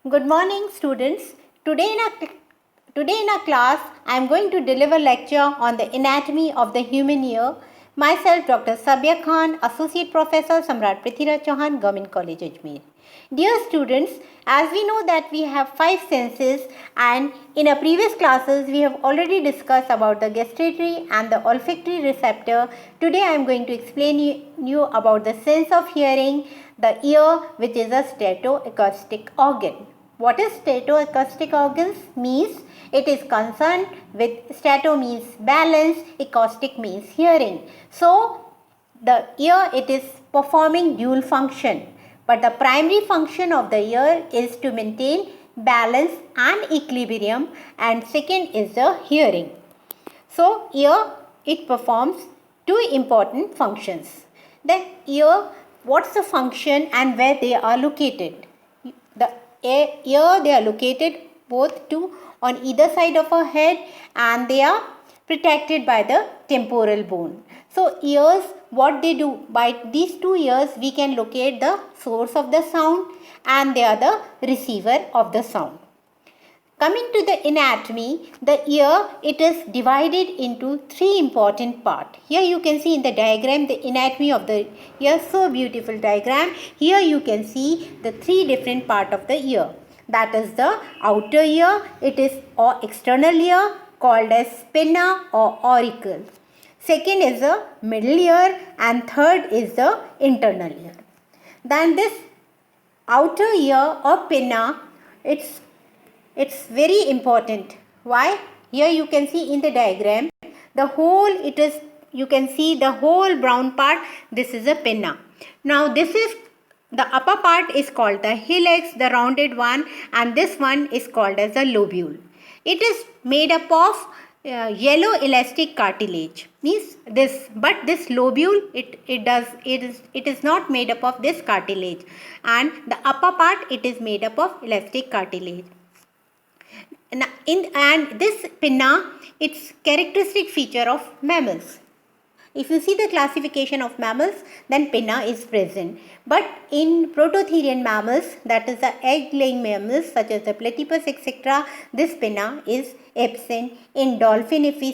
Good morning, students. Today in our class, I am going to deliver lecture on the anatomy of the human ear. Myself, Dr. Sabia Khan, Associate Professor, Samrat Prithviraj Chauhan, Government College, Ajmer. Dear students, as we know that we have 5 senses, and in our previous classes we have already discussed about the gustatory and the olfactory receptor. Today I am going to explain you about the sense of hearing, the ear, which is a statoacoustic organ. What is statoacoustic organs? Means it is concerned with stato means balance, acoustic means hearing. So the ear, it is performing dual function, but the primary function of the ear is to maintain balance and equilibrium, and second is the hearing. So ear, it performs two important functions. The ear, what's the function and where they are located? The ear, they are located both on either side of our head, and they are protected by the temporal bone. So ears, what they do, by these two ears we can locate the source of the sound, and they are the receiver of the sound. Coming to the anatomy, the ear, it is divided into three important parts. Here you can see in the diagram the anatomy of the ear, so beautiful diagram. Here you can see the three different parts of the ear. That is the outer ear, it is or external ear called as pinna or auricle. Second is the middle ear, and third is the internal ear. Then this outer ear or pinna, it's very important. Why? Here you can see in the diagram, the whole, you can see the whole brown part, this is a pinna. Now this is, the upper part is called the hillux, the rounded one, and this one is called as the lobule. It is made up of yellow elastic cartilage. Means this, but this lobule, it is not made up of this cartilage, and the upper part, it is made up of elastic cartilage. And this pinna, it's characteristic feature of mammals. If you see the classification of mammals, then pinna is present. But in prototherian mammals, that is the egg-laying mammals such as the platypus, etc., this pinna is absent. In dolphin, if we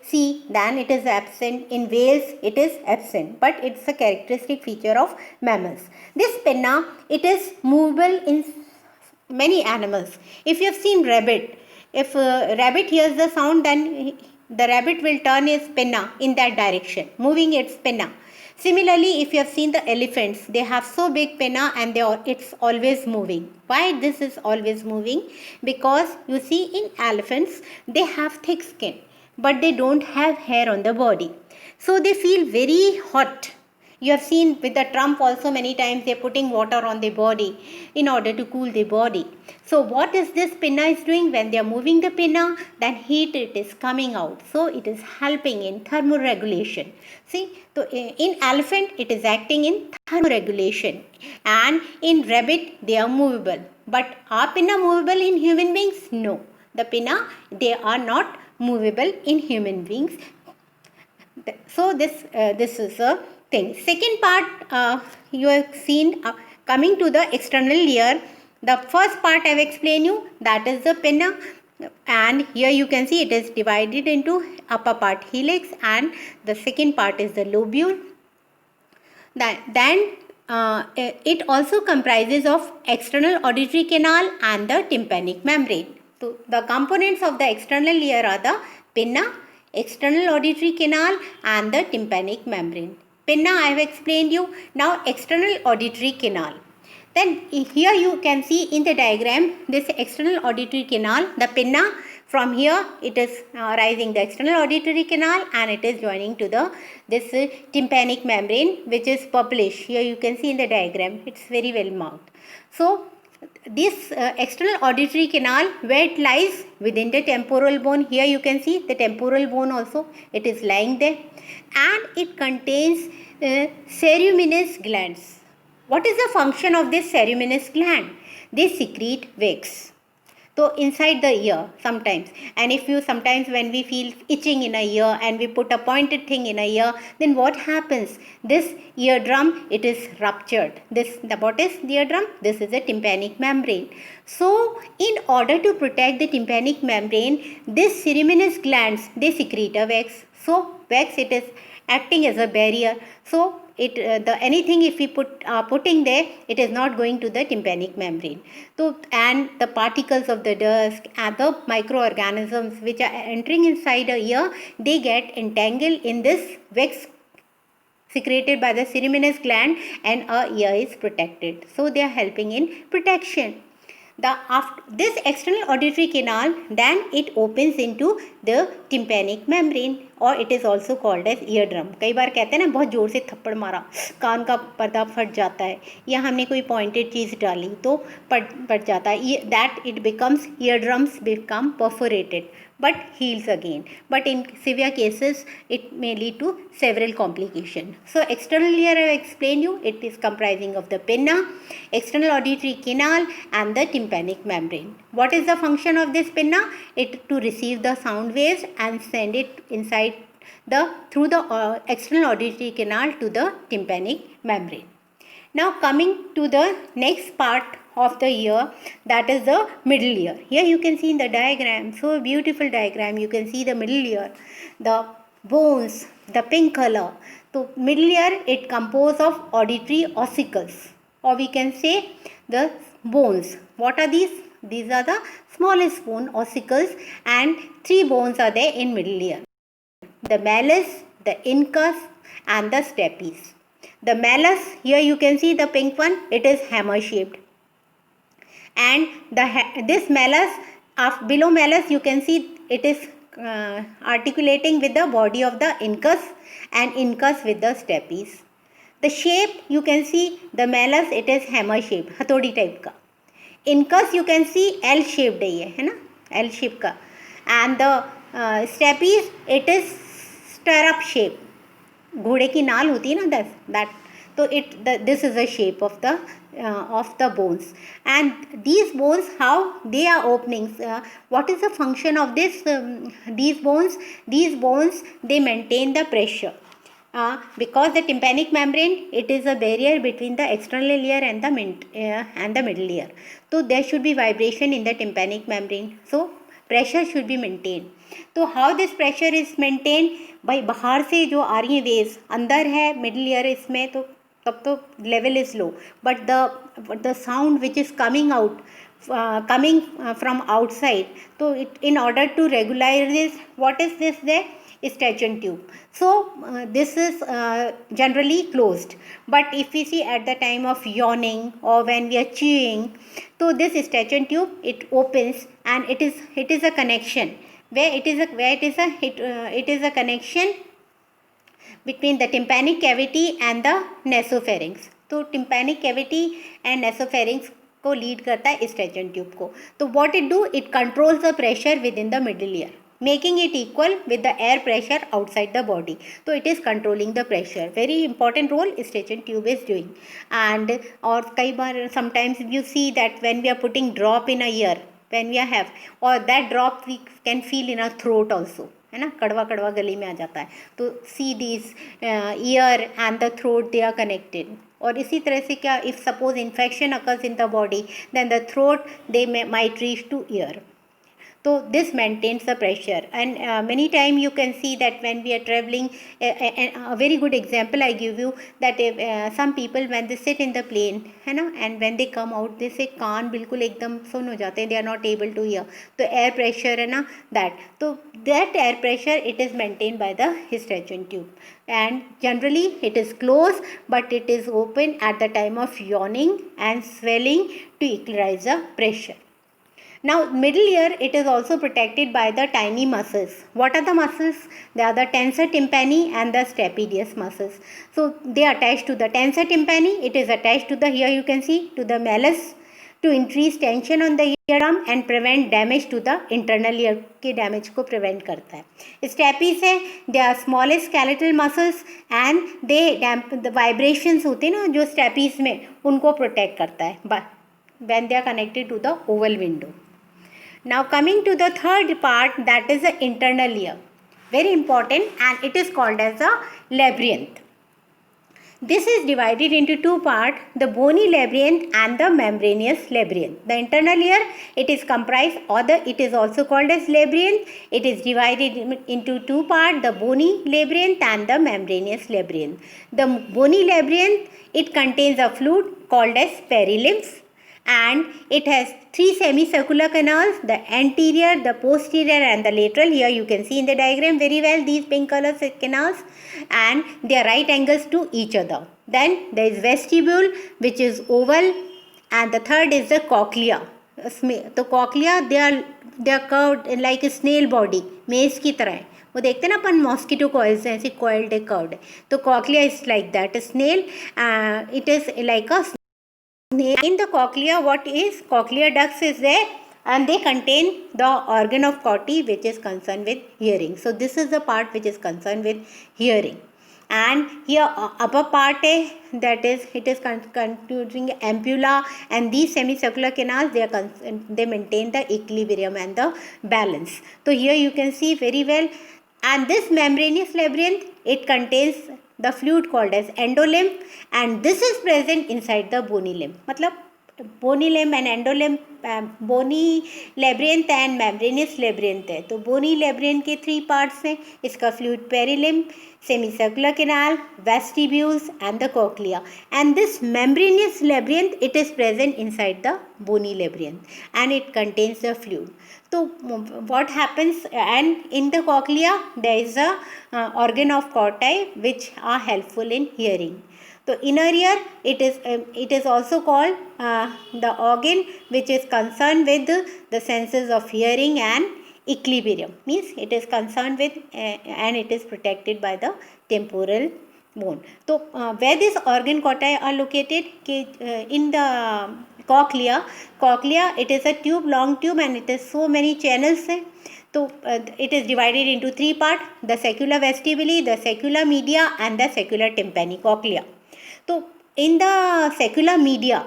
see, then it is absent. In whales, it is absent. But it's a characteristic feature of mammals. This pinna, it is movable in many animals. If you have seen rabbit, if a rabbit hears the sound, then the rabbit will turn its pinna in that direction, moving its pinna. Similarly, if you have seen the elephants, they have so big pinna, and it's always moving. Why this is always moving? Because you see, in elephants, they have thick skin, but they don't have hair on the body. So they feel very hot. You have seen with the Trump also, many times they are putting water on their body in order to cool their body. So what is this pinna is doing? When they are moving the pinna, then heat, it is coming out. So it is helping in thermoregulation. See, so in elephant, it is acting in thermoregulation, and in rabbit, they are movable. But are pinna movable in human beings? No. The pinna, they are not movable in human beings. So this is a thing. Second part, you have seen, coming to the external ear. The first part I have explained you, that is the pinna, and here you can see it is divided into upper part hillux, and the second part is the lobule. Then it also comprises of external auditory canal and the tympanic membrane. So the components of the external ear are the pinna, external auditory canal, and the tympanic membrane. Pinna I have explained you. Now external auditory canal. Then here you can see in the diagram this external auditory canal, the pinna, from here it is rising the external auditory canal, and it is joining to this tympanic membrane, which is purplish. Here you can see in the diagram, it's very well marked. So this external auditory canal, where it lies within the temporal bone, here you can see the temporal bone also, it is lying there, and it contains ceruminous glands. What is the function of this ceruminous gland? They secrete wax. So inside the ear sometimes, and if you sometimes when we feel itching in a ear and we put a pointed thing in a ear, then what happens? This eardrum, it is ruptured. What is the eardrum? This is a tympanic membrane. So in order to protect the tympanic membrane, this ceruminous glands, they secrete a wax. So wax, it is acting as a barrier. So anything if we putting there, it is not going to the tympanic membrane. So and the particles of the dust and the microorganisms which are entering inside a ear, they get entangled in this wax secreted by the ceruminous gland, and our ear is protected. So they are helping in protection. This external auditory canal, then it opens into the tympanic membrane, और it is also called as ear drum. कई बार कहते हैं ना, बहुत ज़ोर से थप्पड़ मारा, कान का पर्दा फट जाता है, या हमने कोई पॉइंटेड चीज़ डाली तो फट जाता है. That it becomes, year drums become perforated but heals again. But in severe cases, it may lead to several complications. So external ear, I have explained you, it is comprising of the pinna, external auditory canal and the tympanic membrane. What is the function of this pinna? It to receive the sound waves and send it inside through the external auditory canal to the tympanic membrane. Now coming to the next part of the ear, that is the middle ear. Here you can see in the diagram, so beautiful diagram, you can see the middle ear, the bones, the pink color. So middle ear, it composed of auditory ossicles, or we can say the bones. What are these? These are the smallest bone, ossicles, and 3 bones are there in middle ear: the malleus, the incus and the stapes. The malleus, here you can see the pink one, it is hammer shaped, and this malleus, below malleus you can see it is articulating with the body of the incus, and incus with the stapes. The shape you can see, the malleus, it is hammer shaped, हथौड़ी type का. Incus you can see L shaped है ना, L shape का, and the stapes, it is stirrup shape, घोड़े की नाल होती है ना, that. So this is the shape of the bones, and these bones, how they are openings, what is the function of these bones? These bones, they maintain the pressure, because the tympanic membrane, it is a barrier between the external ear and the middle ear. So there should be vibration in the tympanic membrane, so pressure should be maintained. तो how this pressure is maintain? भाई बाहर से जो आ रही है waves, अंदर है middle ear इसमें, तो तब तो level is low, but the sound which is coming out, coming from outside, so in order to regularize this, what is this there? Station tube. So this is generally closed, but if we see at the time of yawning or when we are chewing, so this station tube, it opens, and it is a connection it is a connection between the tympanic cavity and the nasopharynx. तो tympanic cavity and nasopharynx को lead करता है Eustachian tube को. तो what it do, it controls the pressure within the middle ear, making it equal with the air pressure outside the body. तो it is controlling the pressure. Very important role Eustachian tube is doing. And और कई बार sometimes you see that when we are putting drop in a ear, when we have, और that drop we can feel in a throat also, है ना, कड़वा कड़वा गले में आ जाता है. तो see this ear and the throat, they are connected. और इसी तरह से क्या, if suppose infection occurs in the body, then the throat they might reach to ear. So this maintains the pressure, and many time you can see that when we are traveling, a very good example I give you, that some people when they sit in the plane, है ना, and when they come out, they say कान बिल्कुल एकदम सुन हो जाते हैं, they are not able to hear. तो air pressure है ना, that air pressure, it is maintained by the Stretch tube, and generally it is closed, but it is open at the time of yawning and swelling to equalize the pressure. Now middle ear, it is also protected by the tiny muscles. What are the muscles? They are the tensor tympani and the stapedius muscles. So they are attached to the tensor tympani, it is attached to the, here you can see, to the malleus, to increase tension on the eardrum and prevent damage to the internal ear के damage को prevent करता है. Stapes है, they are smallest skeletal muscles and they dampen the vibrations होते हैं ना जो stapes में, उनको protect करता है when they are connected to the oval window. Now coming to the third part, that is the internal ear. Very important, and it is called as a labyrinth. This is divided into two parts, the bony labyrinth and the membranous labyrinth. The internal ear, it is comprised, or it is also called as labyrinth. It is divided into two parts, the bony labyrinth and the membranous labyrinth. The bony labyrinth, it contains a fluid called as perilymph, and it has three semicircular canals, the anterior, the posterior and the lateral. Here you can see in the diagram very well these pink color canals, and they are right angles to each other. Then there is vestibule, which is oval, and the third is the cochlea. The cochlea, they are curved like a snail body, मेज की तरह है. वो देखते हैं ना अपन mosquito coils हैं, ऐसे कॉइल्ड है, कर्व्ड है. तो cochlea is like that, snail, it is like a. In the cochlea, what is cochlea ducts is there, and they contain the organ of Corti, which is concerned with hearing. So this is the part which is concerned with hearing. And here upper part that is, it is constituting ampulla, and these semicircular canals, they maintain the equilibrium and the balance. So here you can see very well. And this membranous labyrinth, it contains the fluid called as endolymph, and this is present inside the bony limb. मतलब bony limb and endolymph, bony labyrinth and membranous labyrinth है. तो bony labyrinth के three parts हैं. इसका fluid perilymph, semicircular canal, vestibules and the cochlea. And this membranous labyrinth, it is present inside the bony labyrinth, and it contains the fluid. So what happens, and in the cochlea there is a organ of Corti which are helpful in hearing. So inner ear, it is also called the organ which is concerned with the senses of hearing and equilibrium. Means it is concerned with and it is protected by the temporal bone. So where this organ Corti are located, in the cochlea, it is a tube, long tube, and it has so many channels. So it is divided into three parts, the sacula vestibuli, the sacula media and the sacula tympani, cochlea. So in the sacula media,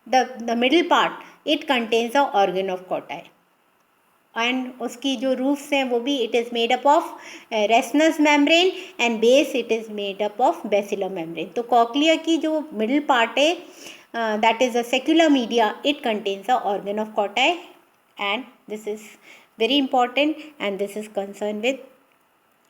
the middle part, it contains the organ of Corti. And उसकी जो roofs हैं वो भी, it is made up of resinous membrane, and base it is made up of basilar membrane. तो cochlea की जो middle part है, that is the sacula media, it contains the organ of Corti, and this is very important, and this is concerned with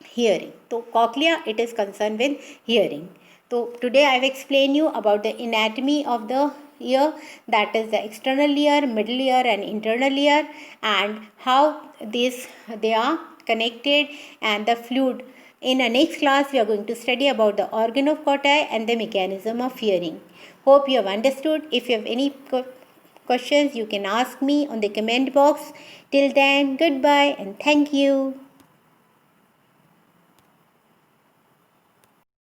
hearing. So cochlea, it is concerned with hearing. So today I have explained you about the anatomy of the ear, that is the external ear, middle ear and internal ear, and how they are connected, and the fluid. In the next class we are going to study about the organ of Corti and the mechanism of hearing. Hope you have understood. If you have any questions, you can ask me on the comment box. Till then, goodbye and thank you.